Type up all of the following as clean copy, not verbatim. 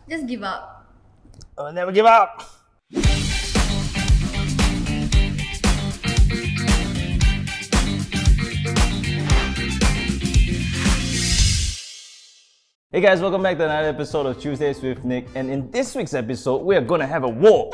Just give up. I'll never give up. Hey guys, welcome back to another episode of Tuesdays with Nick. And in this week's episode, we are going to have a war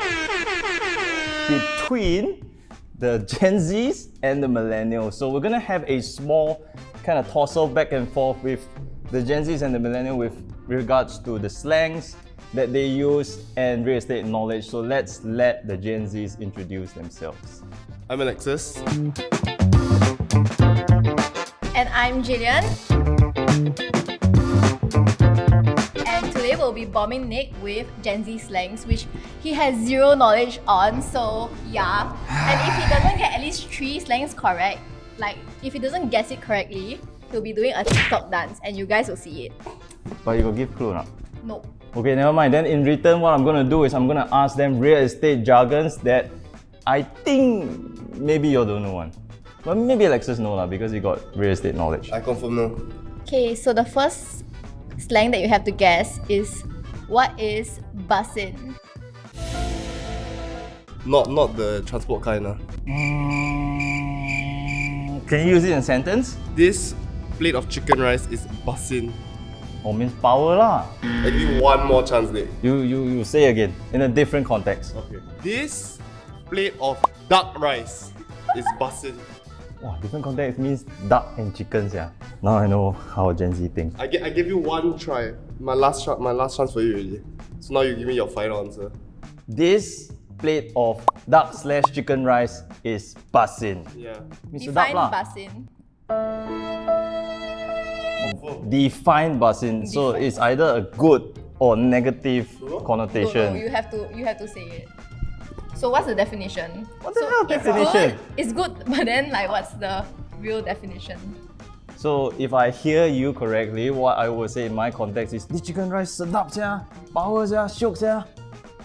between the Gen Zs and the Millennials. So we're going to have a small kind of tussle back and forth with the Gen Zs and the Millennials with regards to the slangs that they use and real estate knowledge. So let's let the Gen Zs introduce themselves. I'm Alexis. And I'm Jillian. And today we'll be bombing Nick with Gen Z slangs, which he has zero knowledge on, so yeah. And if he doesn't get at least 3 slangs correct, like if he doesn't guess it correctly, he'll be doing a TikTok dance and you guys will see it. But you got give clue now? Nope. Okay, never mind. Then in return, what I'm going to do is I'm going to ask them real estate jargons that I think maybe you don't know one. But maybe Alexis know lah because he got real estate knowledge. I confirm no. Okay, so the first slang that you have to guess is, what is bussin'? Not the transport kind. Can you use it in a sentence? This plate of chicken rice is bussin'. Or means power lah. I give you one more chance there. You say again in a different context. Okay. This plate of duck rice is bussin'. Wow, different context means duck and chickens, yeah. Now I know how Gen Z thinks. I give you one try. My last chance for you already. So now you give me your final answer. This plate of duck/chicken rice is bussin'. Yeah. Means Define sedap lah. bussin'. Define bussin'. So it's either a good or negative connotation. No, you have to say it. So what's the definition? What the hell definition? It's good, but then like what's the real definition? So if I hear you correctly, what I would say in my context is this chicken rice sedap sia, power sia, shiok sia.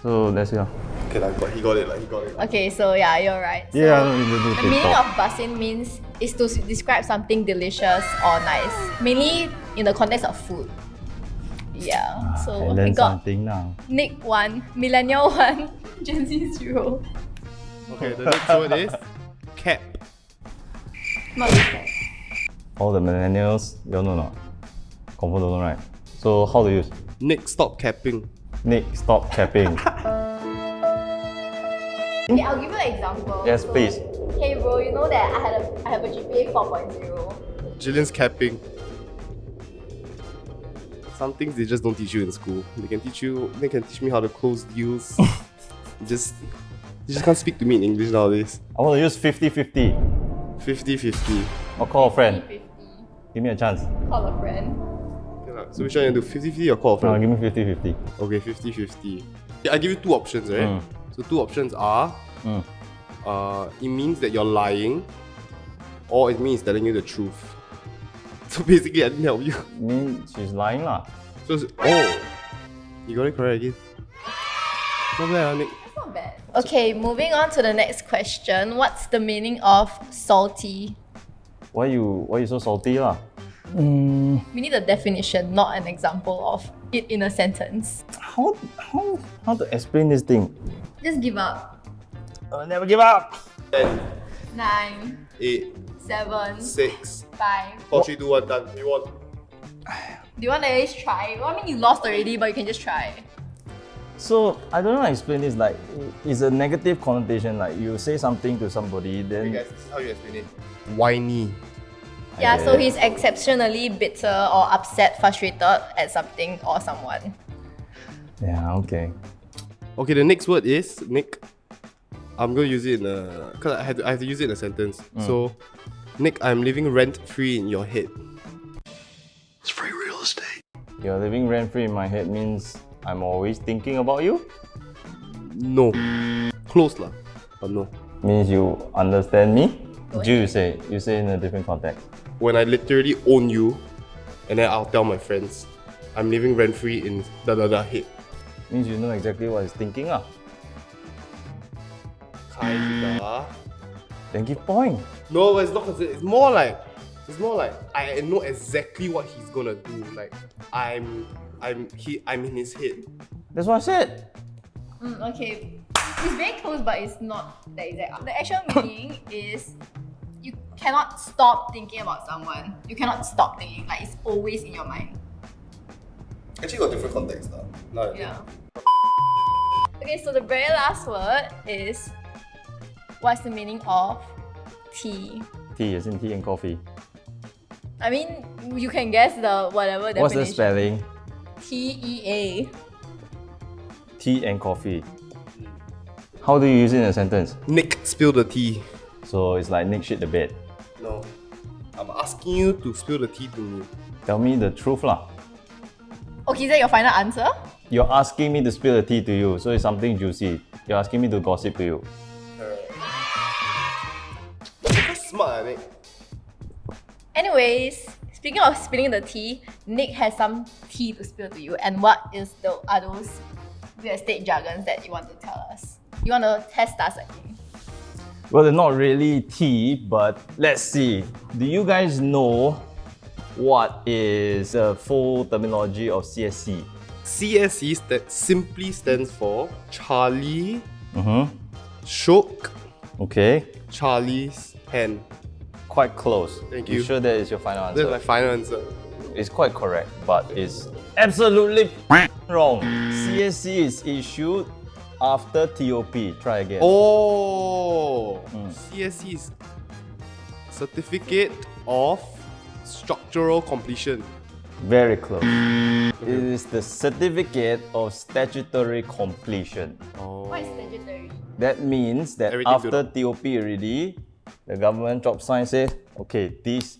So let's hear. Okay, he got it. Okay, so yeah, you're right. So Yeah, the meaning of bussin' means is to describe something delicious or nice, mainly in the context of food. Yeah, so I we learned got something now. Nick 1, Millennial 1, Gen Z 0. Okay, the next word is cap. Not this guy. All the millennials, you all know not? Confirm don't know, right? So how to use? Nick, stop capping. Nick, stop capping. Okay, I'll give you an example. Yes, So, please. Hey bro, you know that I have a GPA 4.0. Jillian's capping. Some things they just don't teach you in school. They can teach me how to close deals. You just can't speak to me in English nowadays. I want to use 50-50. 50-50. Or call a friend. 50-50. Give me a chance. Call a friend. Okay, lah. So which one you do? 50-50 or call a No, friend? give me 50-50. Okay, 50-50. Yeah, I give you 2 options, right? So 2 options are it means that you're lying, or it means telling you the truth. So basically, I didn't help you. Mean she's lying lah. So you got it correct again. Not bad, Nick. Not bad. Okay, moving on to the next question. What's the meaning of salty? Why you so salty lah? We need a definition, not an example of it in a sentence. How to explain this thing? Just give up. I'll never give up. 10, 9, 8, 7, 6, 5. 4, 3, 2, 1, done. We won. Do you want to at least try? Well, I mean, you lost already, but you can just try. So I don't know how to explain this. Like it's a negative connotation. Like you say something to somebody, then Hey guys, this is how you explain it. Whiny. Yeah, so he's exceptionally bitter or upset, frustrated at something or someone. yeah, okay. Okay, the next word is Nick. I'm gonna use it in a because I have to use it in a sentence. So, Nick, I'm living rent free in your head. It's free real estate. You're living rent free in my head means I'm always thinking about you. No, close lah, but no. Means you understand me. Go You say in a different context. When I literally own you, and then I'll tell my friends, I'm living rent free in head. Means you know exactly what he's thinking ah. Kinda. Then give point. No, it's not considered. It's more like I know exactly what he's gonna do. Like I'm in his head. That's what I said. Okay. It's very close, but it's not the exact. The actual meaning is you cannot stop thinking about someone. You cannot stop thinking. Like it's always in your mind. Actually, got different context now. No. Yeah. Okay, so the very last word is what's the meaning of tea? Tea, as in tea and coffee. I mean, you can guess the whatever definition. What's the spelling? TEA. Tea and coffee. How do you use it in a sentence? Nick spilled the tea. So it's like Nick shit the bed. No. I'm asking you to spill the tea to me. Tell me the truth lah. Okay, is that your final answer? You're asking me to spill the tea to you, so it's something juicy. You're asking me to gossip to you. You're smart, Nick. Anyways, speaking of spilling the tea, Nick has some tea to spill to you. And what are those real estate jargons that you want to tell us? You want to test us again? Well, they're not really tea, but let's see. Do you guys know what is the full terminology of CSC? CSC simply stands for Charlie shook Okay, Charlie's hand. quite close. Thank You you. sure that is your final answer? That's my final answer. It's quite correct, but it's absolutely wrong. CSC is issued after TOP. Try again. Oh! CSC is Certificate of Structural Completion. Very close. It is the Certificate of Statutory Completion. What is statutory? That means that Everything after TOP already, the government drop sign says, okay, this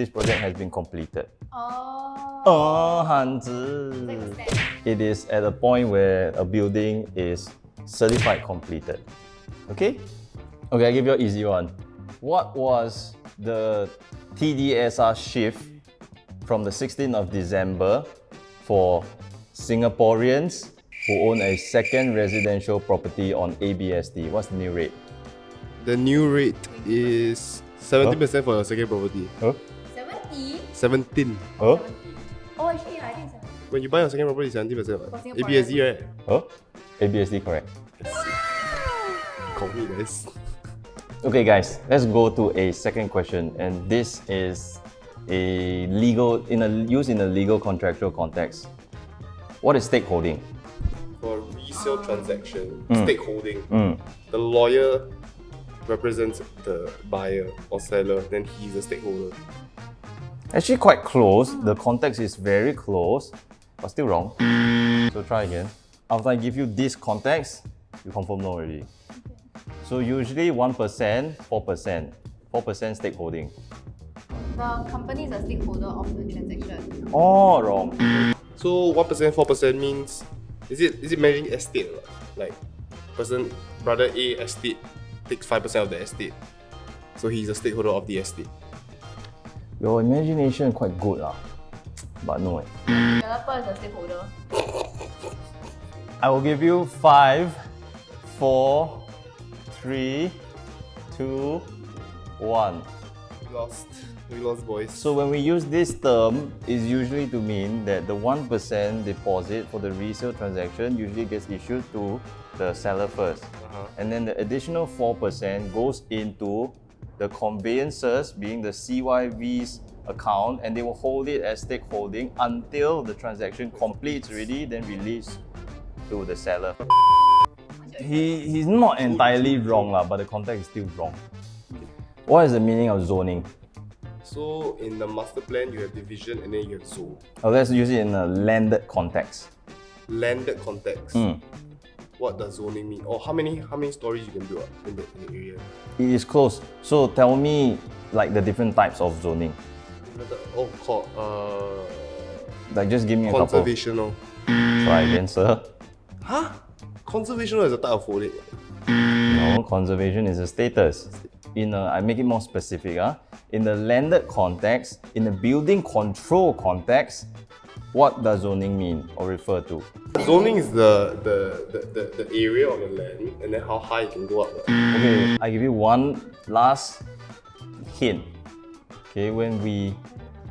project has been completed. Oh. 𝗓𝗪𝗧𝗪. It is at a point where a building is certified completed. Okay? Okay, I give you an easy one. What was the TDSR shift from the 16th of December for Singaporeans who own a second residential property on ABSD? What's the new rate? The new rate is 70% for your second property. Huh? 70? 17. Huh? Oh, actually, I think so. When you buy your second property, 70%. For Right? Singaporeans. ABSD, right? Huh? ABSD, correct. Call me, guys. Okay, guys, let's go to a second question, and this is used in a legal contractual context. What is stakeholding? For a resale transaction, stakeholding, the lawyer represents the buyer or seller, then he's a stakeholder. Actually, quite close. The context is very close, but still wrong. So try again. After I give you this context, you confirm no already. So usually 1%, 4%. 4% stakeholding. The company is a stakeholder of the transaction. Oh, wrong. So 1%, 4% means is it managing estate? Like brother A estate takes 5% of the estate. So he's a stakeholder of the estate. Your imagination quite good lah, but no. Developer is a stakeholder. I will give you 5, 4, 3, 2, 1. We lost boys. So when we use this term, it's usually to mean that the 1% deposit for the resale transaction usually gets issued to the seller first. And then the additional 4% goes into the conveyancers, being the CYV's account, and they will hold it as stakeholding until the transaction completes already, then release to the seller. He's not entirely wrong lah, but the context is still wrong. What is the meaning of zoning? So in the master plan, you have division and then you have zone. Let's use it in a landed context. Landed context. What does zoning mean? Or how many stories you can build up in the area? It is close. So tell me like the different types of zoning. Called Like just give me a couple. conservational. Try again, sir. Huh? Conservational is a type of holding. No, conservation is a status. I make it more specific. In the landed context, in the building control context, what does zoning mean or refer to? Zoning is the area of the land and then how high it can go up. Okay, I give you one last hint. Okay, when we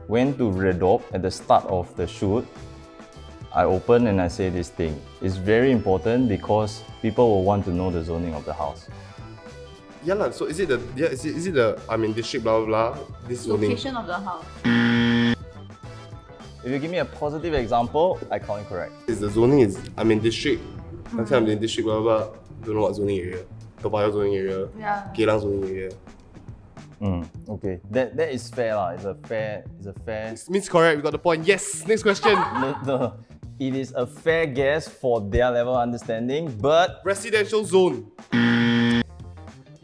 went to Redop at the start of the shoot, I open and I say this thing. It's very important because people will want to know the zoning of the house. Yeah lah. So is it the district blah blah blah? This zoning. Location of the house. If you give me a positive example, I count it correct. Is the zoning is district. I'm in district blah blah blah. Don't know what zoning area. Toa Payoh zoning area. Yeah. Geylang zoning area. Okay, that is fair lah. It's a fair. It means correct. We got the point. Yes. Next question. No, it is a fair guess for their level of understanding, but Residential zone.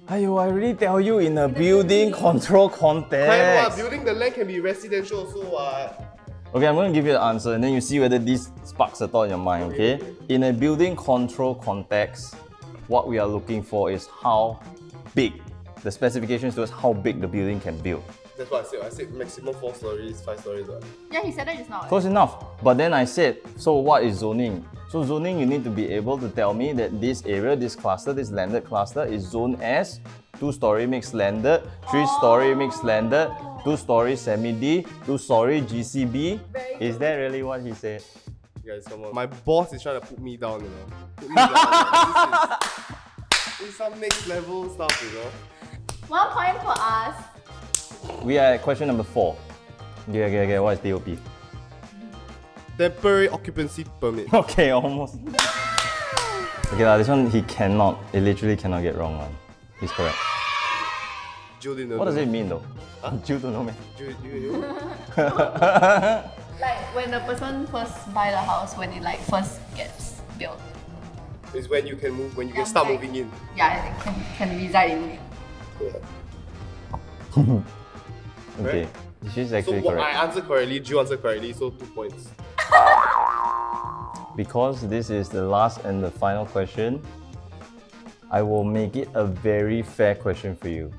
I already tell you in a building control context. Building the land can be residential also what? Okay, I'm going to give you the answer and then you see whether this sparks a thought in your mind, okay? In a building control context, what we are looking for is how big. The specifications to us how big the building can build. That's what I said. I said maximum 4 stories, 5 stories. What? Yeah, he said that just now. Close enough. But then I said, so what is zoning? So zoning, you need to be able to tell me that this area, this cluster, this landed cluster is zoned as 2-story mixed landed, 3-story mixed landed, 2-story semi-D, 2-story GCB. Is that really what he said? Guys, come on. My boss is trying to put me down, you know. Put me down. This is some next level stuff, you know. 1 point for us. We are at question number 4. Okay, what is TOP? Temporary occupancy permit. Okay, almost. Okay, this one he literally cannot get wrong one. He's correct. Jill didn't know. What does it mean though? Jill don't know, man. Jill, you know? Like when the person first buy the house, when it like first gets built. It's when you can move, when you can start moving in. Yeah, it can reside in it. Yeah. Okay, she's actually So correct. I answered correctly, Jill answered correctly, so 2 points. Because this is the last and the final question, I will make it a very fair question for you.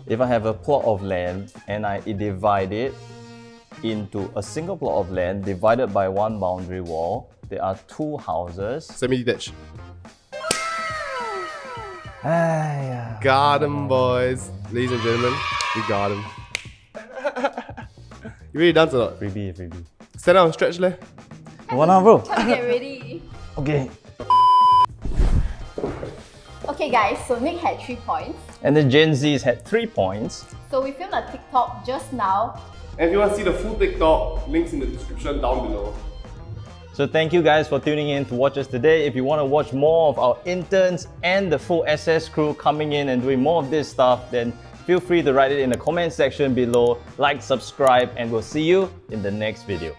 If I have a plot of land and I divide it into a single plot of land divided by 1 boundary wall, there are 2 houses. Semi-detached. Aiya. Got him, boys. Ladies and gentlemen, we got him. You ready to dance or not? Freebie. Stand out and stretch leh. One hour, bro. Time to get ready. Okay. Okay guys, so Nick had 3 points. And the Gen Zs had 3 points. So we filmed a TikTok just now. And if you want to see the full TikTok, links in the description down below. So thank you guys for tuning in to watch us today. If you want to watch more of our interns and the full SS crew coming in and doing more of this stuff, then feel free to write it in the comment section below, like, subscribe, and we'll see you in the next video.